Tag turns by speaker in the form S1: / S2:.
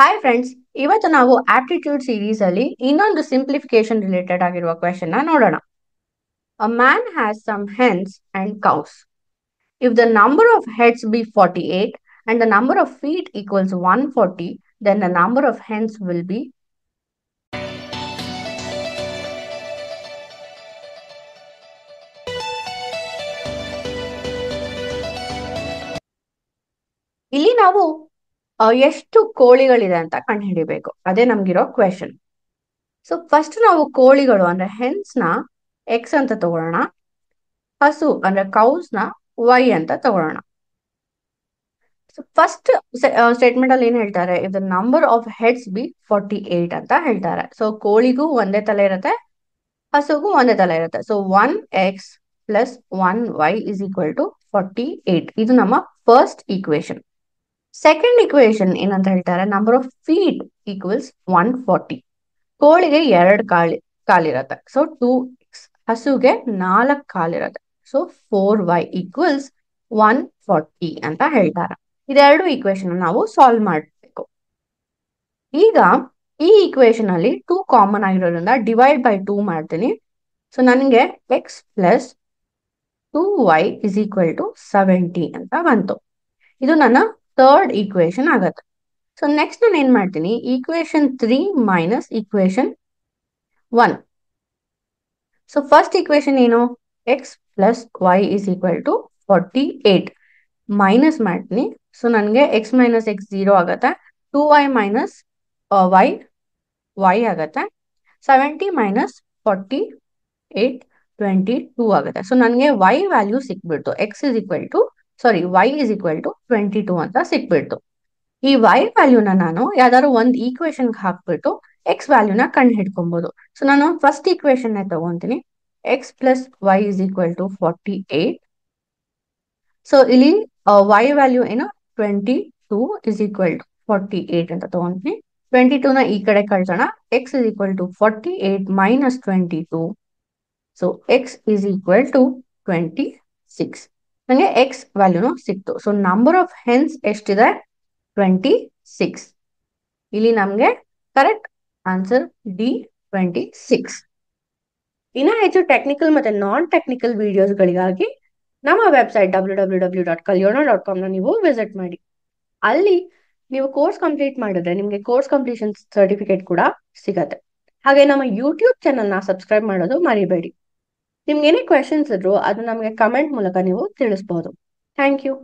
S1: Hi friends, ಇವತ್ತು ನಾವು aptitude series ಅಲ್ಲಿ ಇನ್ನೊಂದು ಸಿಂಪ್ಲಿಫಿಕೇಶನ್ ರಿಲೇಟೆಡ್ ಆಗಿರುವ ಕ್ವೆಶನ್ ನೋಡೋಣ. A man has some hens and cows. If the number of heads be 48 and the number of feet equals 140, then the number of hens will be. ಇಲ್ಲಿ ನಾವು ಎಷ್ಟು ಕೋಳಿಗಳಿದೆ ಅಂತ ಕಂಡುಹಿಡಿಬೇಕು. ಅದೇ ನಮ್ಗಿರೋ ಕ್ವೆಶನ್. ಸೊ ಫಸ್ಟ್ ನಾವು ಕೋಳಿಗಳು ಅಂದ್ರೆ ಹೆನ್ಸ್ ನ ಎಕ್ಸ್ ಅಂತ ತಗೊಳ್ಳೋಣ, ಹಸು ಅಂದ್ರೆ ಕೌಸ್ ನ ವೈ ಅಂತ ತಗೊಳ್ಳೋಣ. ಫಸ್ಟ್ ಸ್ಟೇಟ್ಮೆಂಟ್ ಅಲ್ಲಿ ಏನ್ ಹೇಳ್ತಾರೆ, if the number of heads be 48 ಅಂತ ಹೇಳ್ತಾರೆ. ಸೊ ಕೋಳಿಗೂ ಒಂದೇ ತಲೆ ಇರುತ್ತೆ, ಹಸುಗೂ ಒಂದೇ ತಲೆ ಇರುತ್ತೆ. So 1x plus 1y is equal to 48. ಇದು ನಮ್ಮ ಫಸ್ಟ್ ಈಕ್ವೇಶನ್. ಸೆಕೆಂಡ್ ಈಕ್ವೇಶನ್ ಏನಂತ ಹೇಳ್ತಾರೆ, ನಂಬರ್ ಆಫ್ ಫೀಟ್ ಈಕ್ವಲ್ಸ್ 140. ಕೋಳಿಗೆ 2 ಕಾಲಿರುತ್ತೆ, ಸೊ 2x. ಹಸುಗೆ 4 ಕಾಲಿರುತ್ತೆ, ಸೊ 4y ಈಕ್ವಲ್ಸ್ 140 ಅಂತ ಹೇಳ್ತಾರೆ. ಇದೆರಡು ಈಕ್ವೇಶನ್ ನಾವು ಸಾಲ್ವ್ ಮಾಡಬೇಕು. ಈಗ ಈ ಈಕ್ವೇಶನ್ ಅಲ್ಲಿ 2 ಕಾಮನ್ ಆಗಿರೋದ್ರಿಂದ ಡಿವೈಡ್ ಬೈ 2 ಮಾಡ್ತೀನಿ. ಸೊ ನನಗೆ x plus 2y is equal to 70 ಅಂತ ಬಂತು. ಇದು ನನ್ನ ಥರ್ಡ್ ಈಕ್ವೇಶನ್ ಆಗತ್ತೆ. ಸೊ ನೆಕ್ಸ್ಟ್ ನಾನು ಏನ್ ಮಾಡ್ತೀನಿ, equation 3 minus equation 1. So first equation ಏನು, x plus y is equal to 48 minus ಮಾಡ್ತೀನಿ. ಸೊ ನನಗೆ ಎಕ್ಸ್ ಮೈನಸ್ ಎಕ್ಸ್ 0 ಆಗತ್ತೆ, 2y ಮೈನಸ್ ವೈ ಆಗತ್ತೆ, 70 ಮೈನಸ್ 48 22 ಆಗುತ್ತೆ. ಸೊ ನನಗೆ y ವ್ಯಾಲ್ಯೂ ಸಿಕ್ಬಿಡ್ತು, x is equal to y is equal to 22 ಅಂತ ಸಿಕ್ಬಿಡ್ತು. ಈ y ವ್ಯಾಲ್ಯೂನ ನಾನು ಯಾವ್ದಾದ್ರು ಒಂದು ಈಕ್ವೇಶನ್ಗೆ ಹಾಕ್ಬಿಟ್ಟು ಎಕ್ಸ್ ವ್ಯಾಲ್ಯೂನ ಕಂಡು ಹಿಡ್ಕೊಬಹುದು. ಸೊ ನಾನು ಫಸ್ಟ್ ಈಕ್ವೇಶನ್ ತಗೊಂತೀನಿ, x plus y is equal to 48. So ಇಲ್ಲಿ y ವ್ಯಾಲ್ಯೂ ಏನು 22 ಇಸ್ ಈಕ್ವಲ್ ಟು 48 ಅಂತ ತಗೊಂತೀನಿ. 22 ನ ಈ ಕಡೆ ಕಳ್ಸೋಣ, x is equal to 48 minus 22. So x is equal to 26. ನನಗೆ ಎಕ್ಸ್ ವ್ಯಾಲ್ಯೂನು ಸಿಕ್ತು. ಸೊ ನಂಬರ್ ಆಫ್ ಹೆನ್ಸ್ ಎಷ್ಟಿದೆ, 26. ಇಲ್ಲಿ ನಮ್ಗೆ ಕರೆಕ್ಟ್ ಆನ್ಸರ್ ಡಿ 26. ಇನ್ನ ಹೆಚ್ಚು ಟೆಕ್ನಿಕಲ್ ಮತ್ತೆ ನಾನ್ ಟೆಕ್ನಿಕಲ್ ವಿಡಿಯೋಸ್ಗಳಿಗಾಗಿ ನಮ್ಮ ವೆಬ್ಸೈಟ್ www.kalyona.com ನೀವು ವಿಸಿಟ್ ಮಾಡಿ. ಅಲ್ಲಿ ನೀವು ಕೋರ್ಸ್ ಕಂಪ್ಲೀಟ್ ಮಾಡಿದ್ರೆ ನಿಮ್ಗೆ ಕೋರ್ಸ್ ಕಂಪ್ಲೀಷನ್ ಸರ್ಟಿಫಿಕೇಟ್ ಕೂಡ ಸಿಗತ್ತೆ. ಹಾಗೆ ನಮ್ಮ ಯೂಟ್ಯೂಬ್ ಚಾನಲ್ನ ಸಬ್ಸ್ಕ್ರೈಬ್ ಮಾಡೋದು ಮರಿಬೇಡಿ. ನಿಮ್ಗೆ ಏನೇ ಕ್ವೆಶನ್ಸ್ ಇದ್ರು ಅದು ನಮಗೆ ಕಮೆಂಟ್ ಮೂಲಕ ನೀವು ತಿಳಿಸಬಹುದು. Thank you.